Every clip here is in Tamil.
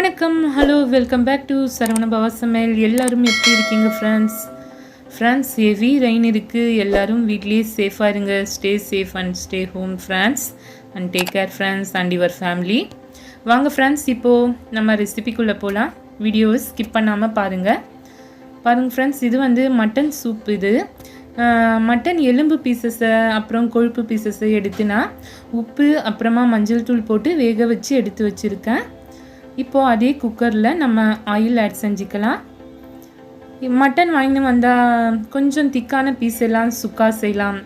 வணக்கம், hello, welcome back to Saravanabhava சமையல். எல்லாரும் எப்படி இருக்கீங்க ஃப்ரெண்ட்ஸ்? ஹெவி ரெயின் இருக்குது. எல்லாரும் வீட்லேயே சேஃபாக இருங்க. Stay safe and stay home friends, and take care friends and your family. வாங்க ஃப்ரெண்ட்ஸ், இப்போது நம்ம ரெசிபிக்குள்ளே போகலாம். வீடியோவை ஸ்கிப் பண்ணாமல் பாருங்கள் ஃப்ரெண்ட்ஸ். இது வந்து மட்டன் சூப். இது மட்டன் எலும்பு பீசஸை அப்புறம் கொழுப்பு பீசஸை எடுத்து நான் உப்பு அப்புறமா மஞ்சள் தூள் போட்டு வேக வச்சு எடுத்து வச்சுருக்கேன். இப்போது அதே குக்கரில் நம்ம ஆயில் ஆட் செஞ்சுக்கலாம். மட்டன் வாங்கிட்டு வந்தால் கொஞ்சம் திக்கான பீஸ் எல்லாம் சுக்கா செய்யலாம்,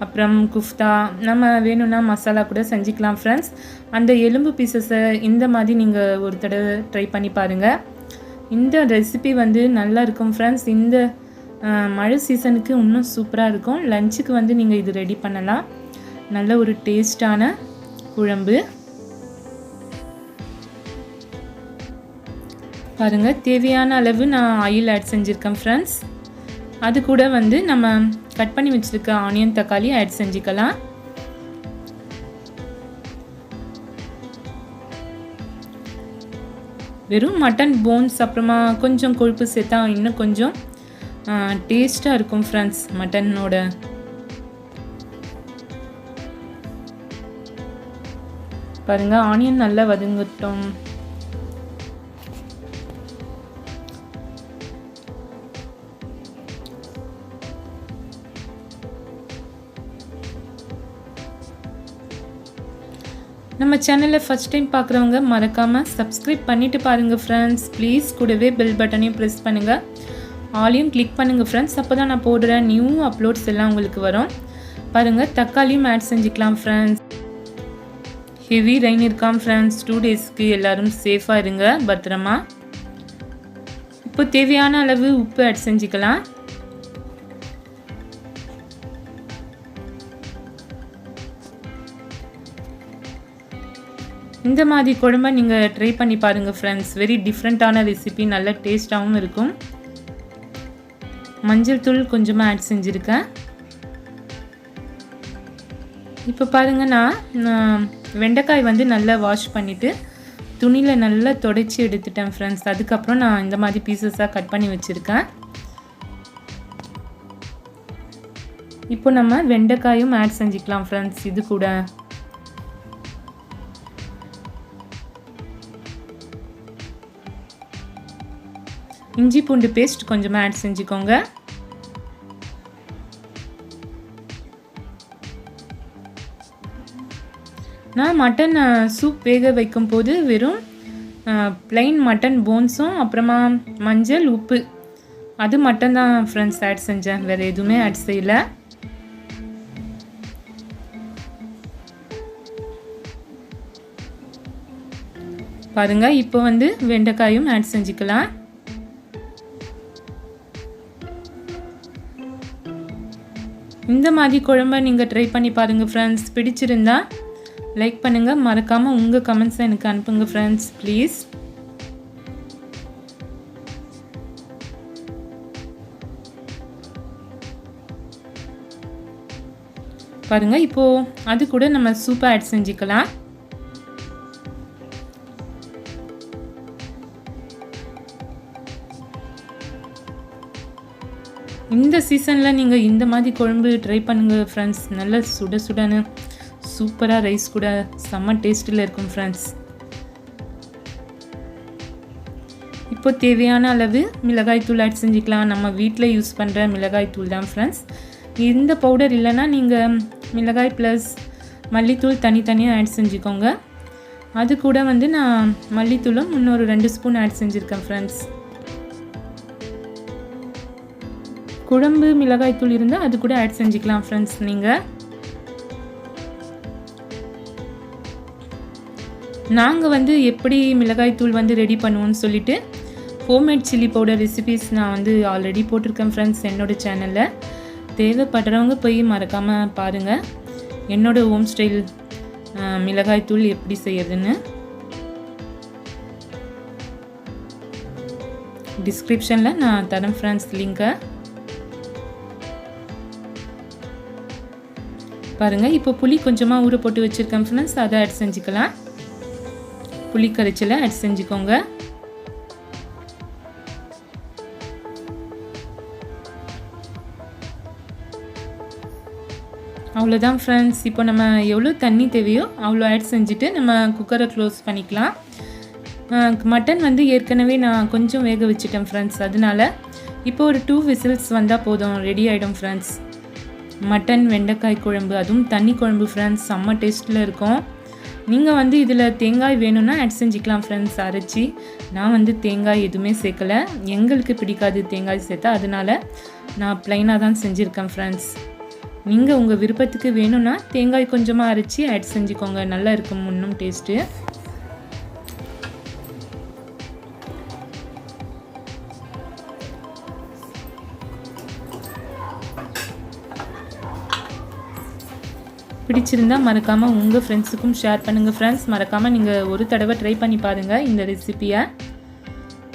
அப்புறம் குஃப்தா, நம்ம வேணும்னா மசாலா கூட செஞ்சுக்கலாம் ஃப்ரெண்ட்ஸ். அந்த எலும்பு பீசஸை இந்த மாதிரி நீங்கள் ஒரு தடவை ட்ரை பண்ணி பாருங்கள். இந்த ரெசிபி வந்து நல்லா இருக்கும் ஃப்ரெண்ட்ஸ். இந்த மழை சீசனுக்கு இன்னும் சூப்பராக இருக்கும். லஞ்சுக்கு வந்து நீங்கள் இது ரெடி பண்ணலாம். நல்ல ஒரு டேஸ்டான குழம்பு பாருங்கள். தேவையான அளவு நான் ஆயில் ஆட் செஞ்சுருக்கேன் ஃப்ரெண்ட்ஸ். அது கூட வந்து நம்ம கட் பண்ணி வச்சுருக்க ஆனியன், தக்காளி ஆட் செஞ்சுக்கலாம். வெறும் மட்டன் போன்ஸ் அப்புறமா கொஞ்சம் கொழுப்பு சேர்த்தா இன்னும் கொஞ்சம் டேஸ்ட்டாக இருக்கும் ஃப்ரெண்ட்ஸ் மட்டனோட. பாருங்கள், ஆனியன் நல்லா வதங்கட்டும். நம்ம சேனலை ஃபஸ்ட் டைம் பார்க்குறவங்க மறக்காமல் சப்ஸ்கிரைப் பண்ணிவிட்டு பாருங்கள் ஃப்ரெண்ட்ஸ். ப்ளீஸ் கூடவே பெல் பட்டனையும் ப்ரெஸ் பண்ணுங்கள், ஆலையும் கிளிக் பண்ணுங்கள் ஃப்ரெண்ட்ஸ். அப்போ தான் நான் போடுற நியூ அப்லோட்ஸ் எல்லாம் உங்களுக்கு வரும். பாருங்கள், தக்காளியும் ஆட் செஞ்சுக்கலாம் ஃப்ரெண்ட்ஸ். ஹெவி ரெயின் இருக்காம் ஃப்ரெண்ட்ஸ். 2 டேஸ்க்கு எல்லோரும் சேஃபாக இருங்க, பத்திரமா. இப்போ தேவையான அளவு உப்பு ஆட் செஞ்சுக்கலாம். இந்த மாதிரி குழம்பை நீங்கள் ட்ரை பண்ணி பாருங்கள் ஃப்ரெண்ட்ஸ். வெரி டிஃப்ரெண்ட்டான ரெசிபி, நல்ல டேஸ்ட்டாகவும் இருக்கும். மஞ்சள் தூள் கொஞ்சமாக ஆட் செஞ்சுருக்கேன். இப்போ பாருங்கள், நான் வெண்டைக்காய் வந்து நல்லா வாஷ் பண்ணிவிட்டு துணியில் நல்லா துடைச்சி எடுத்துட்டேன் ஃப்ரெண்ட்ஸ். அதுக்கப்புறம் நான் இந்த மாதிரி பீசஸாக கட் பண்ணி வச்சுருக்கேன். இப்போ நம்ம வெண்டைக்காயும் ஆட் செஞ்சுக்கலாம் ஃப்ரெண்ட்ஸ். இது கூட இஞ்சி பூண்டு பேஸ்ட் கொஞ்சமாக ஆட் செஞ்சுக்கோங்க. நான் மட்டன் சூப் வேக வைக்கும் போது வெறும் பிளைன் மட்டன் போன்ஸும் அப்புறமா மஞ்சள், உப்பு அது மட்டும் தான் ஃப்ரெண்ட்ஸ் ஆட் செஞ்சேன். வேறு எதுவுமே ஆட் செய்யலை. பாருங்கள், இப்போ வந்து வெண்டைக்காயும் ஆட் செஞ்சுக்கலாம். இந்த மாதிரி குழம்பை நீங்கள் ட்ரை பண்ணி பாருங்கள் ஃப்ரெண்ட்ஸ். பிடிச்சிருந்தா லைக் பண்ணுங்கள், மறக்காமல் உங்கள் கமெண்ட்ஸை எனக்கு அனுப்புங்க ஃப்ரெண்ட்ஸ் ப்ளீஸ். பாருங்கள், இப்போது அது கூட நம்ம சூப்பை ஆட் செஞ்சுக்கலாம். இந்த சீசனில் நீங்கள் இந்த மாதிரி குழம்பு ட்ரை பண்ணுங்கள் ஃப்ரெண்ட்ஸ். நல்ல சுட சுடன்னு சூப்பராக ரைஸ் கூட செம்ம டேஸ்ட்டில் இருக்கும் ஃப்ரெண்ட்ஸ். இப்போ தேவையான அளவு மிளகாய் தூள் ஆட் செஞ்சுக்கலாம். நம்ம வீட்டில் யூஸ் பண்ணுற மிளகாய் தூள் தான் ஃப்ரெண்ட்ஸ். இந்த பவுடர் இல்லைன்னா நீங்கள் மிளகாய் ப்ளஸ் மல்லித்தூள் தனித்தனியாக ஆட் செஞ்சுக்கோங்க. அது கூட வந்து நான் மல்லித்தூளும் இன்னொரு 2 ஸ்பூன் ஆட் செஞ்சுருக்கேன் ஃப்ரெண்ட்ஸ். குழம்பு மிளகாய் தூள் இருந்தால் அது கூட ஆட் செஞ்சுக்கலாம் ஃப்ரெண்ட்ஸ். நீங்கள் நாங்கள் வந்து எப்படி மிளகாய் தூள் வந்து ரெடி பண்ணுவோன்னு சொல்லிட்டு ஹோம்மேட் சில்லி பவுடர் ரெசிபீஸ் நான் வந்து ஆல்ரெடி போட்டிருக்கேன் ஃப்ரெண்ட்ஸ் என்னோடய சேனலில். தேவைப்படுறவங்க போய் மறக்காமல் பாருங்கள் என்னோடய ஹோம் ஸ்டைல் மிளகாய் தூள் எப்படி செய்யறதுன்னு. டிஸ்கிரிப்ஷனில் நான் தரேன் ஃப்ரெண்ட்ஸ் லிங்கை. பாருங்கள், இப்போ புளி கொஞ்சமாக ஊற போட்டு வச்சுருக்கேன் ஃப்ரெண்ட்ஸ். அதை ஆட் செஞ்சுக்கலாம். புளி கரைச்சலை ஆட் செஞ்சுக்கோங்க. அவ்வளோதான் ஃப்ரெண்ட்ஸ். இப்போ நம்ம எவ்வளோ தண்ணி தேவையோ அவ்வளோ ஆட் செஞ்சுட்டு நம்ம குக்கரை க்ளோஸ் பண்ணிக்கலாம். மட்டன் வந்து ஏற்கனவே நான் கொஞ்சம் வேக வச்சுட்டேன் ஃப்ரெண்ட்ஸ். அதனால இப்போ ஒரு 2 விசில்ஸ் வந்தால் போதும், ரெடி ஆகிடும் ஃப்ரெண்ட்ஸ். மட்டன் வெண்டைக்காய் குழம்பு, அதுவும் தண்ணி குழம்பு ஃப்ரெண்ட்ஸ், செம்ம டேஸ்ட்டில் இருக்கும். நீங்கள் வந்து இதில் தேங்காய் வேணும்னா ஆட் செஞ்சுக்கலாம் ஃப்ரெண்ட்ஸ் அரைச்சி. நான் வந்து தேங்காய் எதுவுமே சேர்க்கலை, எங்களுக்கு பிடிக்காது தேங்காய் சேர்த்தா, அதனால நான் ப்ளைனாக தான் செஞ்சுருக்கேன் ஃப்ரெண்ட்ஸ். நீங்கள் உங்கள் விருப்பத்துக்கு வேணும்னா தேங்காய் கொஞ்சமாக அரைச்சி ஆட் செஞ்சுக்கோங்க, நல்லா இருக்கும் இன்னும் டேஸ்ட்டு. பிடிச்சிருந்தா மறக்காமல் உங்கள் ஃப்ரெண்ட்ஸுக்கும் ஷேர் பண்ணுங்கள் ஃப்ரெண்ட்ஸ். மறக்காமல் நீங்கள் ஒரு தடவை ட்ரை பண்ணி பாருங்கள் இந்த ரெசிப்பியை.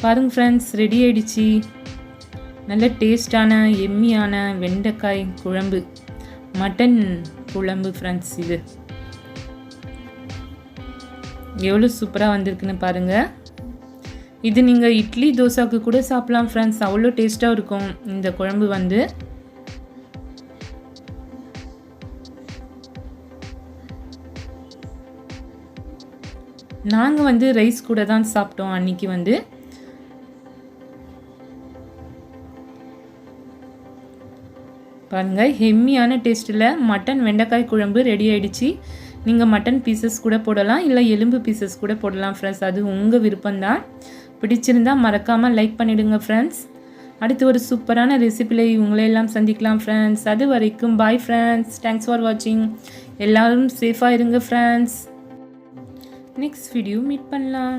பாருங்கள் ஃப்ரெண்ட்ஸ், ரெடி ஆகிடுச்சு. நல்ல டேஸ்டான எம்மியான வெண்டைக்காய் குழம்பு, மட்டன் குழம்பு ஃப்ரெண்ட்ஸ். இது எவ்வளோ சூப்பராக வந்திருக்குன்னு பாருங்கள். இது நீங்கள் இட்லி தோசாவுக்கு கூட சாப்பிட்லாம் ஃப்ரெண்ட்ஸ், அவ்வளோ டேஸ்ட்டாக இருக்கும் இந்த குழம்பு வந்து. நாங்கள் வந்து ரைஸ் கூட தான் சாப்பிட்டோம் அன்றைக்கி வந்து. பாருங்கள், ஹெம்மியான டேஸ்ட்டில் மட்டன் வெண்டைக்காய் குழம்பு ரெடி ஆகிடுச்சு. நீங்கள் மட்டன் பீசஸ் கூட போடலாம், இல்லை எலும்பு பீசஸ் கூட போடலாம் ஃப்ரெண்ட்ஸ், அது உங்கள் விருப்பம்தான். பிடிச்சிருந்தால் மறக்காமல் லைக் பண்ணிவிடுங்க ஃப்ரெண்ட்ஸ். அடுத்து ஒரு சூப்பரான ரெசிபியில் உங்களையெல்லாம் சந்திக்கலாம் ஃப்ரெண்ட்ஸ். அது வரைக்கும் பாய் ஃப்ரெண்ட்ஸ், தேங்க்ஸ் ஃபார் வாட்சிங். எல்லோரும் சேஃபாக இருங்க ஃப்ரெண்ட்ஸ். நெக்ஸ்ட் வீடியோ மீட் பண்ணலாம்.